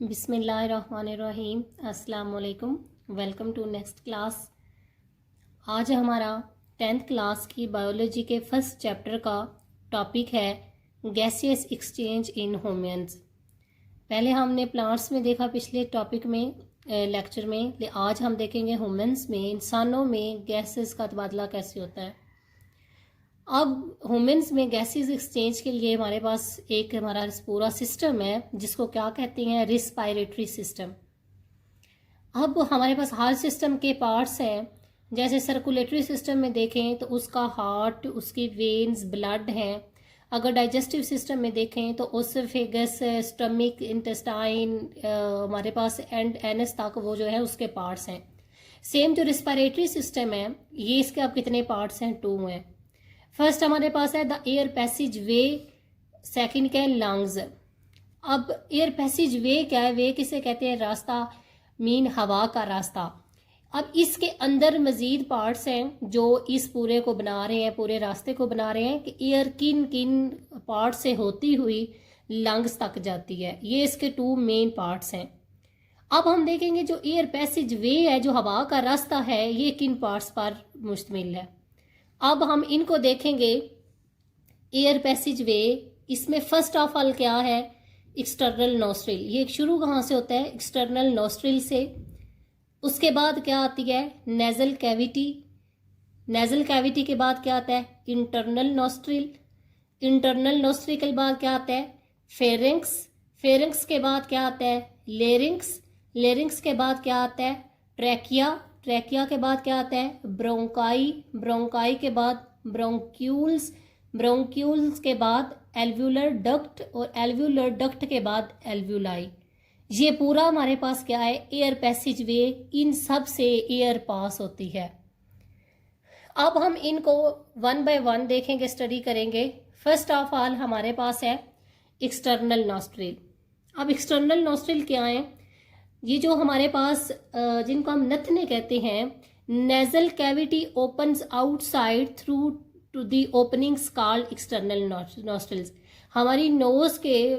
बिस्मिल्लाहिर्रहमानिर्रहीम। अस्सलाम वालेकुम। Welcome to next class. आज हमारा 10th क्लास की बायोलॉजी के फर्स्ट चैप्टर का टॉपिक है गैसियस एक्सचेंज इन ह्यूमंस। पहले हमने प्लांट्स में देखा पिछले टॉपिक में लेक्चर में। आज हम देखेंगे ह्यूमंस में, इंसानों में गैसेस का तबादला कैसे होता है। अब ह्यूमंस में गैसेस एक्सचेंज के लिए हमारे पास एक हमारा पूरा सिस्टम है जिसको क्या कहते हैं, रिस्पायरेटरी सिस्टम। अब हमारे पास हर सिस्टम के पार्ट्स हैं। जैसे सर्कुलेटरी सिस्टम में देखें तो उसका हार्ट, उसकी वेन्स, ब्लड है। अगर डाइजेस्टिव सिस्टम में देखें तो ओसोफेगस, स्टमक, इंटेस्टाइन, हमारे पास एंड एनस तक वो जो है उसके पार्ट्स हैं। सेम जो रिस्पायरेटरी सिस्टम है ये इसके अब कितने पार्ट्स हैं, 2 हैं। फर्स्ट हमारे पास है the air passage way, second क्या है लंग्स। अब एयर पैसेज वे क्या है, वे किसे कहते हैं, रास्ता, मीन हवा का रास्ता। अब इसके अंदर मजीद पार्ट्स हैं जो इस पूरे को बना रहे हैं, पूरे रास्ते को बना रहे हैं कि एयर किन किन पार्ट से होती हुई लंग्स तक जाती है। ये इसके 2 मेन पार्ट्स हैं। अब हम देखेंगे जो एयर पैसेज वे है, जो हवा का रास्ता है, ये किन पार्ट्स पर मुश्तमिल है। अब हम इनको देखेंगे। एयर पैसेज वे, इसमें फर्स्ट ऑफ ऑल क्या है, एक्सटर्नल नोस्ट्रिल। ये शुरू कहाँ से होता है, एक्सटर्नल नोस्ट्रिल से। उसके बाद क्या आती है, नेजल कैविटी। नेजल कैविटी के बाद क्या आता है, इंटरनल नोस्ट्रिल। इंटरनल नोस्ट्रिल के बाद क्या आता है, फेरिंक्स। फेरिंक्स के बाद क्या आता है, लेरिंक्स। लेरिंक्स के बाद क्या आता है, ट्रैकिया। ट्रैकिया के बाद क्या आता है, ब्रोंकाई। ब्रोंकाई के बाद ब्रोंक्यूल्स। ब्रोंक्यूल्स के बाद एल्व्यूलर डक्ट, और एल्व्यूलर डक्ट के बाद एल्व्यूलाई। ये पूरा हमारे पास क्या है, एयर पैसेज वे। इन सब से एयर पास होती है। अब हम इनको 1 बाय 1 देखेंगे, स्टडी करेंगे। फर्स्ट ऑफ ऑल हमारे पास है एक्सटर्नल नॉस्ट्रिल। अब एक्सटर्नल नॉस्ट्रिल क्या है, ये जो हमारे पास जिनको हम नथने कहते हैं, nasal cavity opens outside through two the openings called external nostrils. हमारी नोज के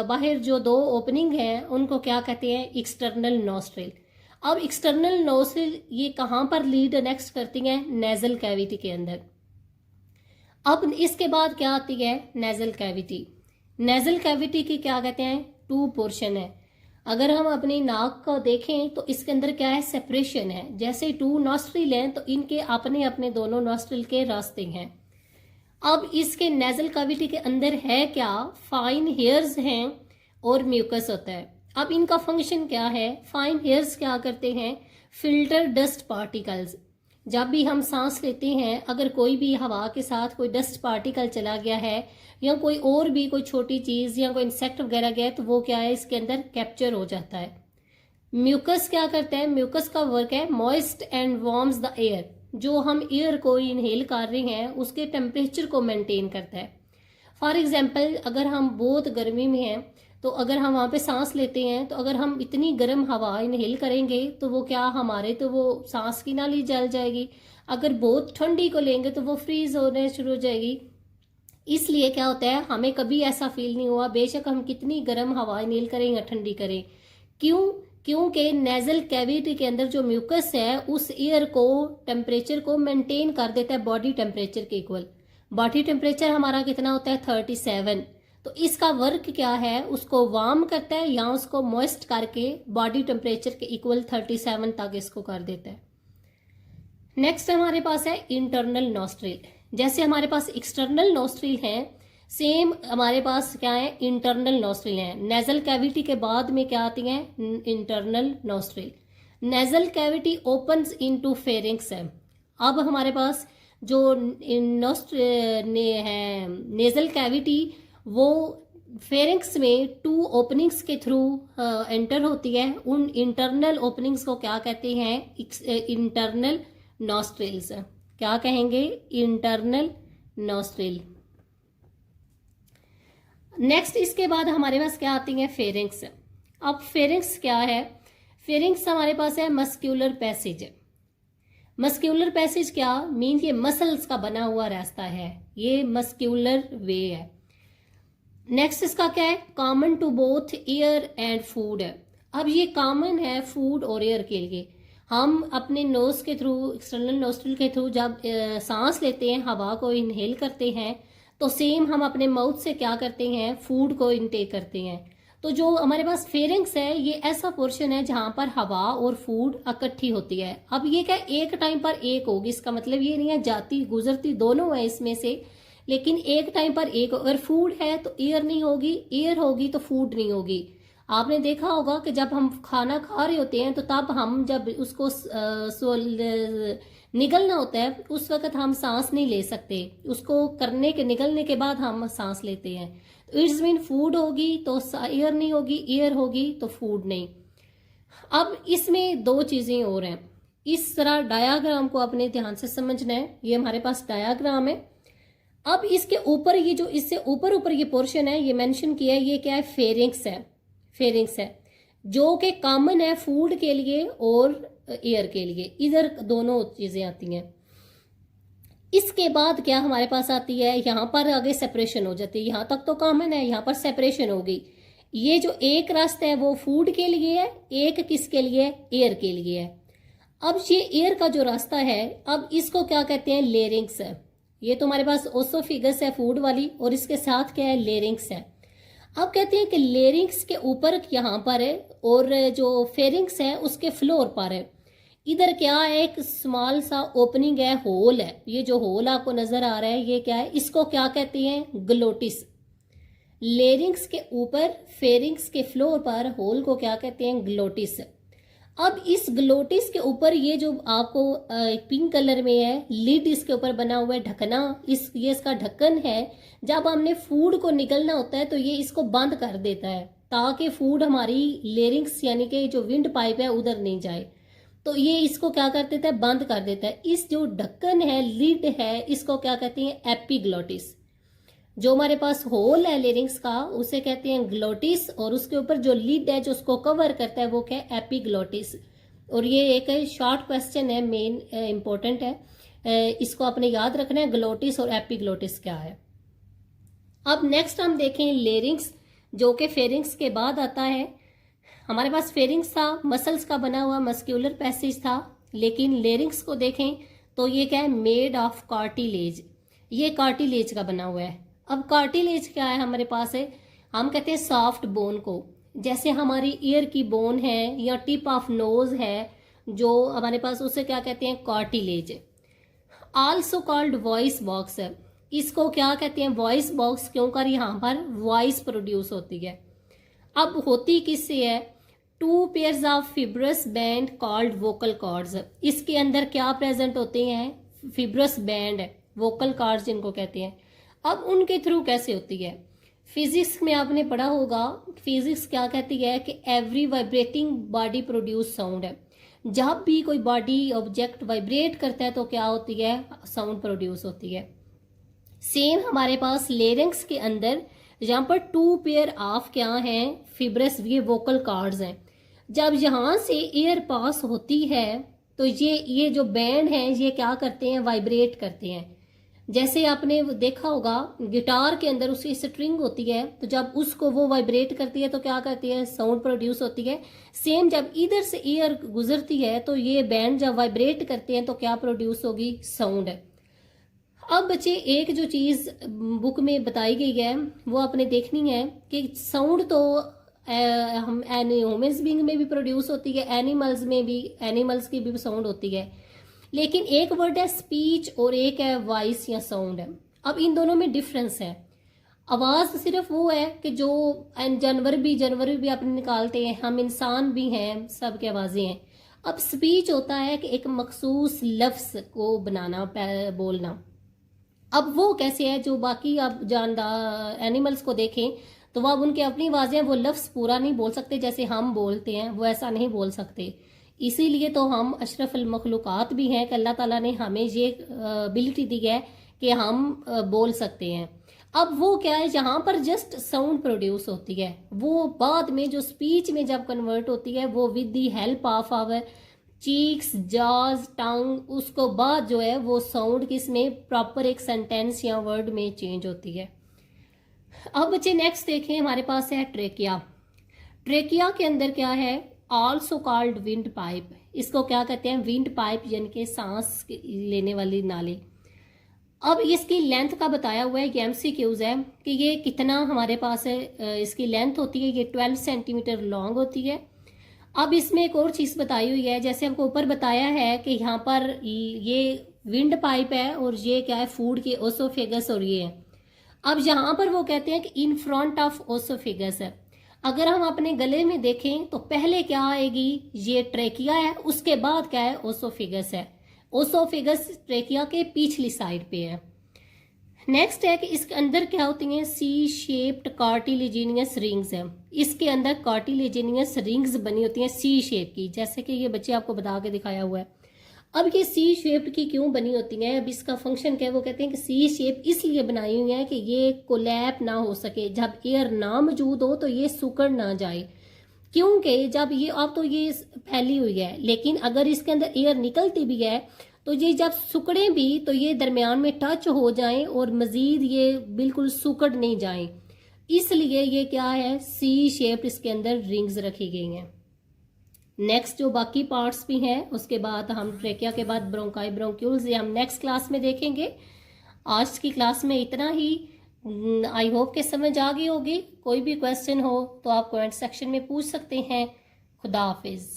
बाहर जो 2 ओपनिंग हैं उनको क्या कहते हैं, एक्सटर्नल नॉस्ट्रिल। अब एक्सटर्नल नॉस्ट्रिल ये कहाँ पर लीड नेक्स्ट करती हैं, नेजल कैविटी के अंदर। अब इसके बाद क्या आती है, नेजल कैविटी। नेजल कैविटी की क्या कहते हैं, 2 पोर्शन है। अगर हम अपनी नाक को देखें तो इसके अंदर क्या है, सेपरेशन है। जैसे 2 नॉस्ट्रिल हैं तो इनके अपने अपने दोनों नॉस्ट्रिल के रास्ते हैं। अब इसके नेजल कैविटी के अंदर है क्या, फाइन हेयर्स हैं और म्यूकस होता है। अब इनका फंक्शन क्या है, फाइन हेयर्स क्या करते हैं, फिल्टर डस्ट पार्टिकल्स। जब भी हम सांस लेते हैं, अगर कोई भी हवा के साथ कोई डस्ट पार्टिकल चला गया है या कोई और भी कोई छोटी चीज़ या कोई इंसेक्ट वगैरह गया तो वो क्या है, इसके अंदर कैप्चर हो जाता है। म्यूकस क्या करता है, म्यूकस का वर्क है moist and warms the air. जो हम एयर को इनहेल कर रहे हैं उसके टेम्परेचर को मेंटेन करता है। फॉर एग्जाम्पल, अगर हम बहुत गर्मी में हैं तो अगर हम वहाँ पे सांस लेते हैं तो अगर हम इतनी गर्म हवा इनहेल करेंगे तो वो क्या, हमारे तो वो सांस की नाली जल जाएगी। अगर बहुत ठंडी को लेंगे तो वो फ्रीज होने शुरू हो जाएगी। इसलिए क्या होता है, हमें कभी ऐसा फील नहीं हुआ बेशक हम कितनी गर्म हवा इनहेल करें या ठंडी करें। क्यों, क्योंकि नेजल कैविटी के अंदर जो म्यूकस है उस एयर को, टेम्परेचर को मेंटेन कर देता है बॉडी टेम्परेचर के इक्वल। बॉडी टेम्परेचर हमारा कितना होता है, 37। तो इसका वर्क क्या है, उसको वार्म करता है या उसको मॉइस्ट करके बॉडी टेम्परेचर के इक्वल 37 तक इसको कर देता है। नेक्स्ट हमारे पास है इंटरनल नॉस्ट्रिल। जैसे हमारे पास एक्सटर्नल नॉस्ट्रिल है, सेम हमारे पास क्या है, इंटरनल नॉस्ट्रिल है। नेजल कैविटी के बाद में क्या आती है, internal nostril. Nasal cavity opens into pharynx है। अब हमारे पास जो नेजल कैविटी वो फेरिंक्स में 2 ओपनिंग्स के थ्रू एंटर होती है। उन इंटरनल ओपनिंग्स को क्या कहते हैं, इंटरनल नॉस्ट्रिल्स। क्या कहेंगे, इंटरनल नॉस्ट्रिल। नेक्स्ट इसके बाद हमारे पास क्या आती है, फेरिंक्स। अब फेरिंक्स क्या है, फेरिंक्स हमारे पास है मस्क्यूलर पैसेज। मस्क्यूलर पैसेज क्या मीन, ये मसल्स का बना हुआ रास्ता है, ये मस्क्यूलर वे है। नेक्स्ट इसका क्या है, common to both air and food है। अब ये कॉमन है फूड और एयर के लिए। हम अपने नोज के थ्रू, एक्सटर्नल नोस्ट्रिल के थ्रू जब सांस लेते हैं, हवा को इनहेल करते हैं, तो सेम हम अपने माउथ से क्या करते हैं, फूड को इनटेक करते हैं। तो जो हमारे पास फेरिंग्स है, ये ऐसा पोर्शन है जहां पर हवा और फूड इकट्ठी होती है। अब ये क्या एक टाइम पर एक होगी, इसका मतलब ये नहीं है जाती गुजरती दोनों है इसमें से, लेकिन एक टाइम पर एक। अगर फूड है तो एयर नहीं होगी, एयर होगी तो फूड नहीं होगी। आपने देखा होगा कि जब हम खाना खा रहे होते हैं तो तब हम जब उसको निगलना होता है उस वक्त हम सांस नहीं ले सकते, उसको करने के निगलने के बाद हम सांस लेते हैं। तो इट्स मीन फूड होगी तो एयर नहीं होगी, एयर होगी तो फूड नहीं। अब इसमें दो चीजें और हैं, इस तरह डायाग्राम को अपने ध्यान से समझना है। ये हमारे पास डायाग्राम है। अब इसके ऊपर ये जो इससे ऊपर ऊपर ये पोर्शन है, ये मेंशन किया है, ये क्या है, फेरिंग्स है। फेरिंग्स है जो कि कॉमन है फूड के लिए और एयर के लिए, इधर दोनों चीजें आती हैं। इसके बाद क्या हमारे पास आती है, यहां पर आगे सेपरेशन हो जाती है। यहां तक तो कॉमन है, यहां पर सेपरेशन हो गई। ये जो एक रास्ता है वो फूड के लिए है, एक किसके लिए, एयर के लिए है। अब ये एयर का जो रास्ता है, अब इसको क्या कहते हैं, लेरिंग्स है। ये तो हमारे पास ओसोफिगस है फूड वाली, और इसके साथ क्या है, लेरिंग्स है। अब कहते हैं कि लेरिंग्स के ऊपर यहाँ पर है और जो फेरिंग्स है उसके फ्लोर पर है। इधर क्या है, एक स्मॉल सा ओपनिंग है, होल है। ये जो होल आपको नजर आ रहा है ये क्या है, इसको क्या कहते हैं, ग्लोटिस। लेरिंग्स के ऊपर फेरिंग्स के फ्लोर पर होल को क्या कहते हैं, ग्लोटिस। अब इस ग्लोटिस के ऊपर ये जो आपको पिंक कलर में है, लिड इसके ऊपर बना हुआ है, ढकना, ये इसका ढक्कन है। जब हमने फूड को निकलना होता है तो ये इसको बंद कर देता है ताकि फूड हमारी लेरिंग्स यानी कि जो विंड पाइप है उधर नहीं जाए। तो ये इसको क्या कर देता है, बंद कर देता है। इस जो ढक्कन है, लिड है, इसको क्या कहते हैं, एपिग्लोटिस। जो हमारे पास होल है लेरिंग्स का उसे कहते हैं ग्लोटिस, और उसके ऊपर जो लिड है जो उसको कवर करता है वो क्या है, एपिग्लोटिस। और ये एक शॉर्ट क्वेश्चन है, मेन इंपॉर्टेंट है, इसको आपने याद रखना है, ग्लोटिस और एपिग्लोटिस क्या है। अब नेक्स्ट हम देखें लेरिंग्स, जो कि फेरिंग्स के बाद आता है। हमारे पास फेरिंग्स था, मसल्स का बना हुआ मस्क्यूलर पैसेज था, लेकिन लेरिंग्स को देखें तो ये क्या है, मेड ऑफ कार्टिलेज। ये कार्टिलेज का बना हुआ है। अब कार्टिलेज क्या है हमारे पास है, हम कहते हैं सॉफ्ट बोन को, जैसे हमारी ईयर की बोन है या टिप ऑफ नोज है जो हमारे पास, उसे क्या कहते हैं, cartilage. Also called voice box है। इसको क्या कहते हैं, वॉइस बॉक्स, क्योंकि यहाँ पर वॉइस प्रोड्यूस होती है। अब होती किससे है, two pairs of fibrous band called vocal cords. इसके अंदर क्या प्रेजेंट होते हैं, फिब्रस बैंड, वोकल कॉर्ड्स जिनको कहते हैं। अब उनके थ्रू कैसे होती है, फिजिक्स में आपने पढ़ा होगा, फिजिक्स क्या कहती है कि every vibrating body produce sound है। जब भी कोई बॉडी ऑब्जेक्ट वाइब्रेट करता है तो क्या होती है, साउंड प्रोड्यूस होती है। सेम हमारे पास लेरिंग्स के अंदर यहाँ पर टू पेयर ऑफ क्या है, फिब्रस, ये वोकल कॉर्ड्स हैं। जब यहाँ से एयर पास होती है तो ये जो बैंड है ये क्या करते हैं, वाइब्रेट करते हैं। जैसे आपने देखा होगा गिटार के अंदर उसकी स्ट्रिंग होती है, तो जब उसको वो वाइब्रेट करती है तो क्या करती है, साउंड प्रोड्यूस होती है। सेम जब इधर से एयर गुजरती है तो ये बैंड जब वाइब्रेट करते हैं तो क्या प्रोड्यूस होगी, साउंड है। अब बच्चे एक जो चीज बुक में बताई गई है वो आपने देखनी है कि साउंड तो हम ह्यूमन्स बीइंग में भी प्रोड्यूस होती है, एनिमल्स में भी, एनिमल्स की भी साउंड होती है। लेकिन एक वर्ड है स्पीच और एक है वॉइस या साउंड है। अब इन दोनों में डिफरेंस है। आवाज सिर्फ वो है कि जो जानवर भी अपने निकालते हैं, हम इंसान भी हैं, सबकी आवाजें हैं। अब स्पीच होता है कि एक मखसूस लफ्ज को बनाना, बोलना। अब वो कैसे है, जो बाकी आप जानदार एनिमल्स को देखें तो वह उनकी अपनी आवाजें, वो लफ्ज पूरा नहीं बोल सकते जैसे हम बोलते हैं, वो ऐसा नहीं बोल सकते। इसीलिए तो हम अशरफुल मखलूकात भी हैं कि अल्लाह ताला ने हमें ये एबिलिटी दी है कि हम बोल सकते हैं। अब वो क्या है, जहां पर जस्ट साउंड प्रोड्यूस होती है, वो बाद में जो स्पीच में जब कन्वर्ट होती है वो with the help of our cheeks, jaws, tongue, उसको बाद जो है वो साउंड किस में, प्रॉपर एक सेंटेंस या वर्ड में चेंज होती है। अब बच्चे नेक्स्ट देखें, हमारे पास है ट्रेकिया। ट्रेकिया के अंदर क्या है, ऑल्सो कॉल्ड विंड पाइप। इसको क्या कहते हैं, विंड पाइप, यानी कि सांस लेने वाली नाली। अब इसकी लेंथ का बताया हुआ है, ये एमसीक्यूज है कि ये कितना हमारे पास है, इसकी लेंथ होती है, ये 12 सेंटीमीटर लॉन्ग होती है। अब इसमें एक और चीज़ बताई हुई है, जैसे हमको ऊपर बताया है कि यहाँ पर ये विंड पाइप है और ये क्या है, फूड की ओसोफेगस, और ये है। अब यहाँ पर वो कहते हैं कि इन फ्रंट ऑफ ओसोफेगस है। अगर हम अपने गले में देखें तो पहले क्या आएगी, ये ट्रेकिया है, उसके बाद क्या है, ओसोफेगस है। ओसोफेगस ट्रेकिया के पिछली साइड पे है। नेक्स्ट है कि इसके अंदर क्या होती हैं, सी शेप्ड कार्टिलेजिनियस रिंग्स है। इसके अंदर कार्टिलेजिनियस रिंग्स बनी होती हैं सी शेप की, जैसे कि ये बच्चे आपको बता के दिखाया हुआ है। अब ये सी शेप की क्यों बनी होती हैं, अब इसका फंक्शन क्या है, वो कहते हैं कि सी शेप इसलिए बनाई हुई है कि ये कोलैप ना हो सके, जब एयर ना मौजूद हो तो ये सुकड़ ना जाए। क्योंकि जब ये अब तो ये फैली हुई है, लेकिन अगर इसके अंदर एयर निकलती भी है तो ये जब सुकड़े भी तो ये दरमियान में टच हो जाएं और मजीद ये बिल्कुल सुकड़ नहीं जाएं, इसलिए ये क्या है, सी शेप इसके अंदर रिंग्स रखी गई हैं। नेक्स्ट जो बाकी पार्ट्स भी हैं, उसके बाद हम ट्रेकिया के बाद ब्रोंकाई ब्रोंक्यूल्स, ये हम नेक्स्ट क्लास में देखेंगे। आज की क्लास में इतना ही। आई होप के समझ आ गई होगी। कोई भी क्वेश्चन हो तो आप कमेंट सेक्शन में पूछ सकते हैं। खुदा हाफिज।